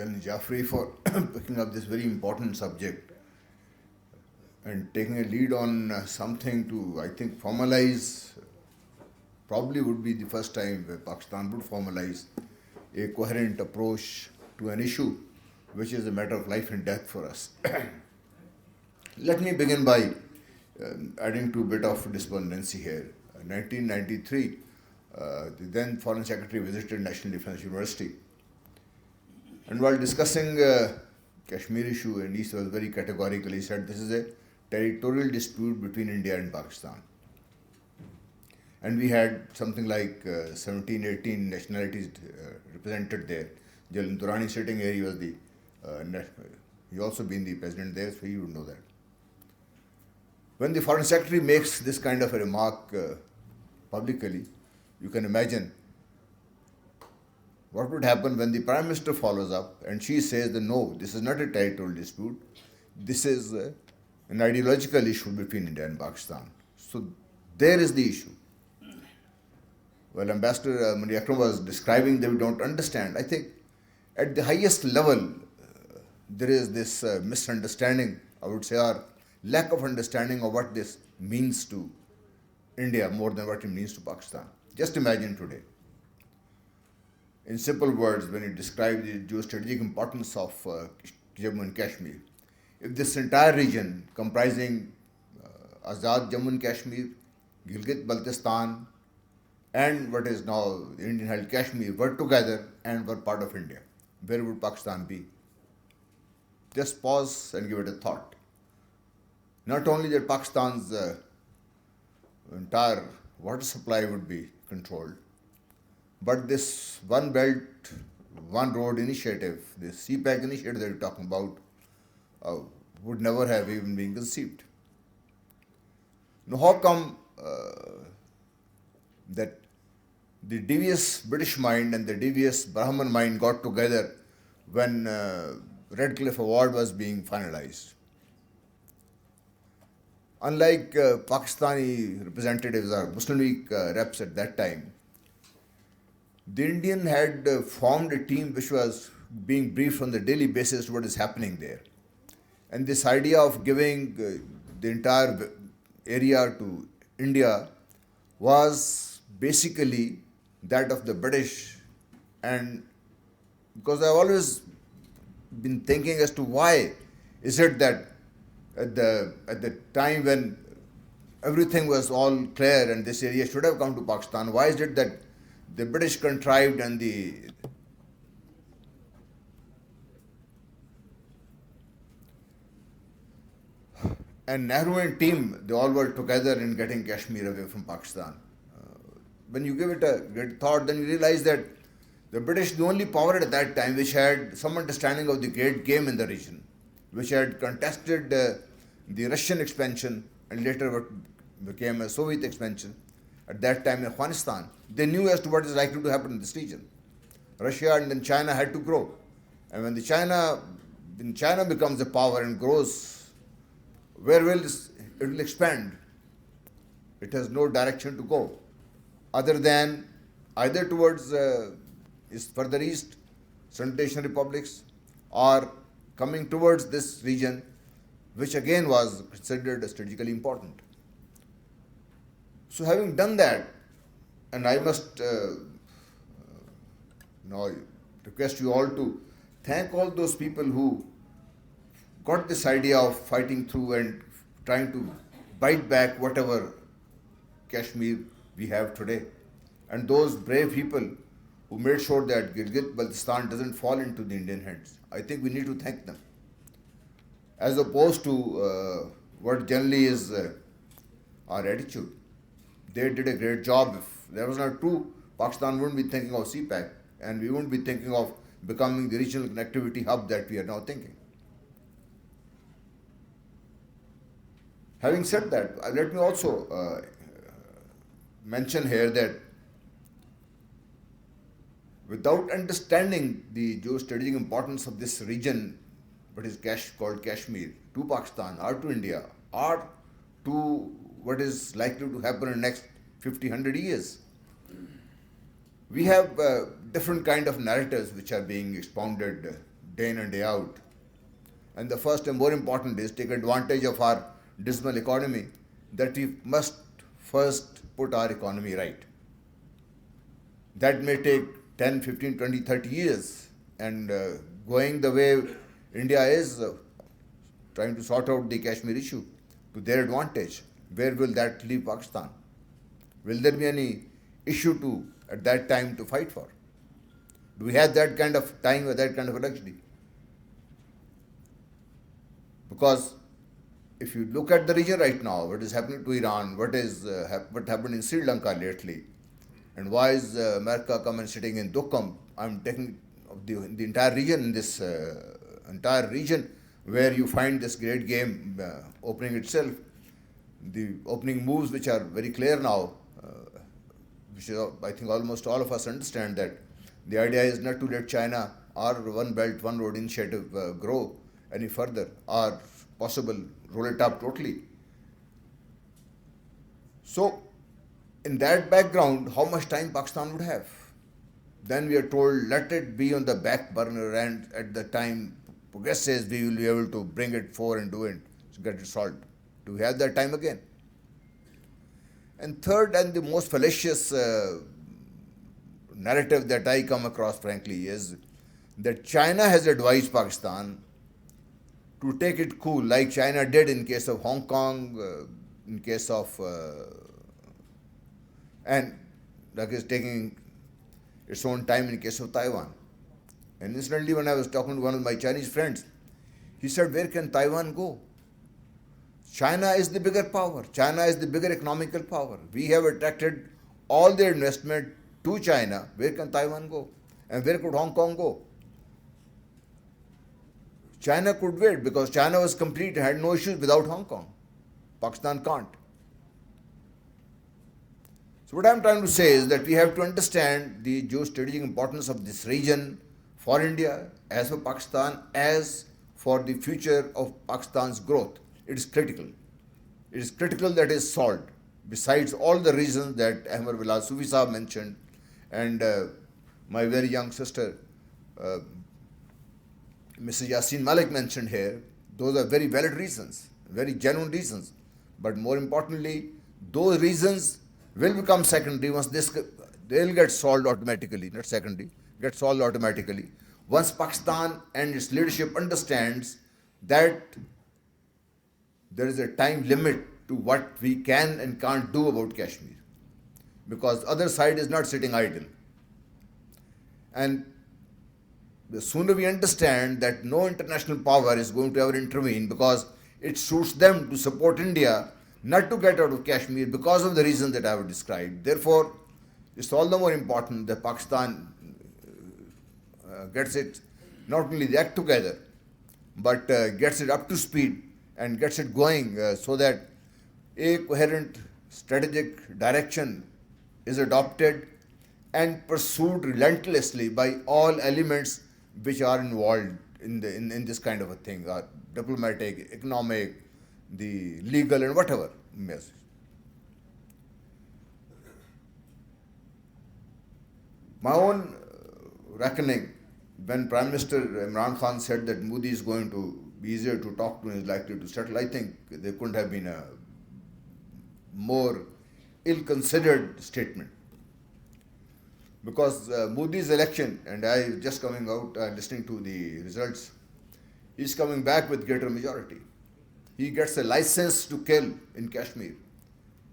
Jan Jaffrey for picking up this very important subject and taking a lead on something to, I think, formalize. Probably would be the first time where Pakistan would formalize a coherent approach to an issue which is a matter of life and death for us. Let me begin by adding to a bit of despondency here. 1993, the then Foreign Secretary visited National Defence University, and while discussing Kashmir issue, and he was very categorical. He said this is a territorial dispute between India and Pakistan. And we had something like 17, 18 nationalities represented there. Jalal Durrani sitting here, he was he also been the president there, so he would know that. When the Foreign Secretary makes this kind of a remark publicly, you can imagine what would happen when the Prime Minister follows up and she says that no, this is not a territorial dispute, this is an ideological issue between India and Pakistan. So there is the issue. Well, Ambassador Mani Akram was describing that we don't understand. I think at the highest level, there is this misunderstanding, I would say, or lack of understanding of what this means to India more than what it means to Pakistan. Just imagine today. In simple words, when you describe the geostrategic importance of Jammu and Kashmir, if this entire region comprising Azad Jammu and Kashmir, Gilgit-Baltistan, and what is now the Indian-held Kashmir were together and were part of India, where would Pakistan be? Just pause and give it a thought. Not only that Pakistan's entire water supply would be controlled, but this One Belt, One Road initiative, this CPAC initiative that you're talking about, would never have even been conceived. Now, how come that the devious British mind and the devious Brahman mind got together when Redcliffe Award was being finalized? Unlike Pakistani representatives or Muslim League reps at that time, the Indian had formed a team which was being briefed on the daily basis what is happening there. And this idea of giving the entire area to India was basically that of the British. And because I've always been thinking as to why is it that at the time when everything was all clear and this area should have come to Pakistan, why is it that the British contrived and Nehru and team, they all were together in getting Kashmir away from Pakistan. When you give it a great thought, then you realize that the British, the only power at that time which had some understanding of the great game in the region, which had contested the Russian expansion and later what became a Soviet expansion, at that time in Afghanistan, they knew as to what is likely to happen in this region. Russia and then China had to grow. And when China becomes a power and grows, where will it will expand? It has no direction to go other than either towards further east, Central Asian republics, or coming towards this region, which again was considered strategically important. So having done that, and I must now request you all to thank all those people who got this idea of fighting through and trying to bite back whatever Kashmir we have today. And those brave people who made sure that Gilgit-Baltistan doesn't fall into the Indian hands. I think we need to thank them. As opposed to what generally is our attitude. They did a great job. If that was not true, Pakistan wouldn't be thinking of CPAC and we wouldn't be thinking of becoming the regional connectivity hub that we are now thinking. Having said that, let me also mention here that without understanding the geostrategic importance of this region, what is called Kashmir, to Pakistan or to India or to what is likely to happen in the next 50, 100 years, we have different kind of narratives which are being expounded day in and day out. And the first and more important is take advantage of our dismal economy, that we must first put our economy right. That may take 10, 15, 20, 30 years. And going the way India is, trying to sort out the Kashmir issue to their advantage, where will that leave Pakistan? Will there be any issue to at that time to fight for? Do we have that kind of time or that kind of luxury? Because if you look at the region right now, what is happening to Iran, what happened in Sri Lanka lately, and why is America come and sitting in Dukkam? I'm taking the entire region, in this entire region where you find this great game opening itself, the opening moves which are very clear now, which is, I think almost all of us understand that the idea is not to let China or One Belt, One Road initiative grow any further, or possible roll it up totally. So, in that background, how much time Pakistan would have? Then we are told, let it be on the back burner, and at the time progresses, we will be able to bring it forward and do it, to get it solved. Do we have that time again? And third, and the most fallacious narrative that I come across, frankly, is that China has advised Pakistan to take it cool, like China did in case of Hong Kong, in case of, and that is taking its own time in case of Taiwan. And incidentally, when I was talking to one of my Chinese friends, he said, where can Taiwan go? China is the bigger power. China is the bigger economical power. We have attracted all their investment to China. Where can Taiwan go? And where could Hong Kong go? China could wait because China was complete, had no issues without Hong Kong. Pakistan can't. So what I'm trying to say is that we have to understand the geostrategic importance of this region for India, as for Pakistan, as for the future of Pakistan's growth. It is critical. It is critical that is solved. Besides all the reasons that Ahmad Bilal Sufi Sahab mentioned, and my very young sister, Mrs. Yasin Malik mentioned here, those are very valid reasons, very genuine reasons. But more importantly, those reasons will become secondary once they'll get solved automatically, not secondary, get solved automatically. Once Pakistan and its leadership understands that there is a time limit to what we can and can't do about Kashmir, because other side is not sitting idle. And the sooner we understand that no international power is going to ever intervene because it suits them to support India not to get out of Kashmir because of the reasons that I have described. Therefore, it's all the more important that Pakistan gets it, not only the act together, but gets it up to speed and gets it going so that a coherent strategic direction is adopted and pursued relentlessly by all elements which are involved in this kind of a thing, diplomatic, economic, the legal and whatever. Yes. My own reckoning, when Prime Minister Imran Khan said that Modi is going to be easier to talk to and is likely to settle, I think there couldn't have been a more ill-considered statement. Because Modi's election, and I just coming out listening to the results, he's coming back with greater majority. He gets a license to kill in Kashmir.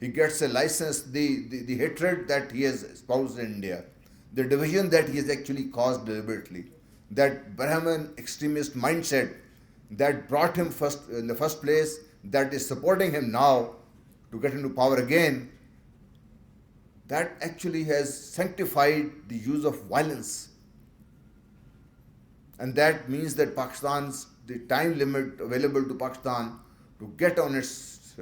He gets a license, the hatred that he has espoused in India, the division that he has actually caused deliberately, that Brahman extremist mindset that brought him in the first place, that is supporting him now to get into power again, that actually has sanctified the use of violence. And that means that the time limit available to Pakistan to get on its,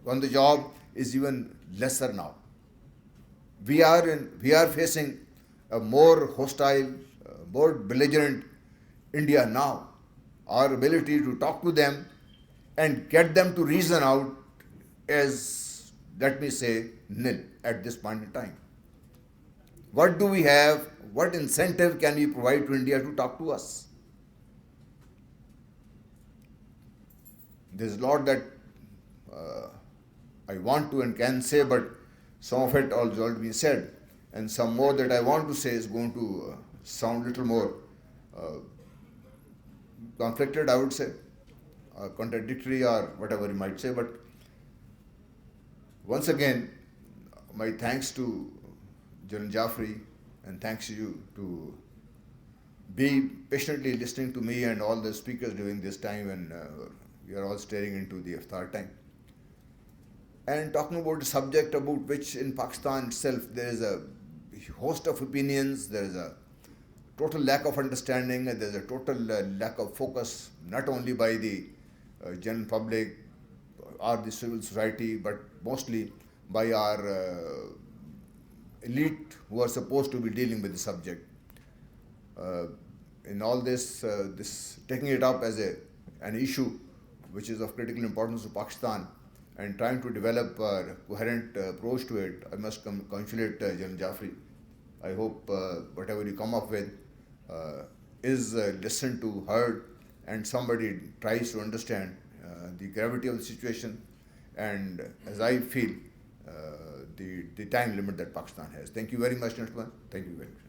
on the job is even lesser now. We are facing a more hostile, more belligerent India now. Our ability to talk to them and get them to reason out is, let me say, nil at this point in time. What do we have? What incentive can we provide to India to talk to us? There's a lot that uh, I want to and can say, but some of it has already been said, and some more that I want to say is going to sound a little more uh, conflicted, I would say, contradictory, or whatever you might say. But once again, my thanks to General Jaffrey, and thanks to you to be patiently listening to me and all the speakers during this time when we are all staring into the iftar time. And talking about a subject about which in Pakistan itself there is a host of opinions, there is a total lack of understanding, and there is a total lack of focus, not only by the general public or the civil society, but mostly by our elite who are supposed to be dealing with the subject. Uh, in all this, this taking it up as an issue which is of critical importance to Pakistan and trying to develop a coherent approach to it, I must congratulate General Jaffrey. I hope whatever you come up with is listened to, heard, and somebody tries to understand the gravity of the situation and, as I feel, the time limit that Pakistan has. Thank you very much, gentlemen. Thank you very much.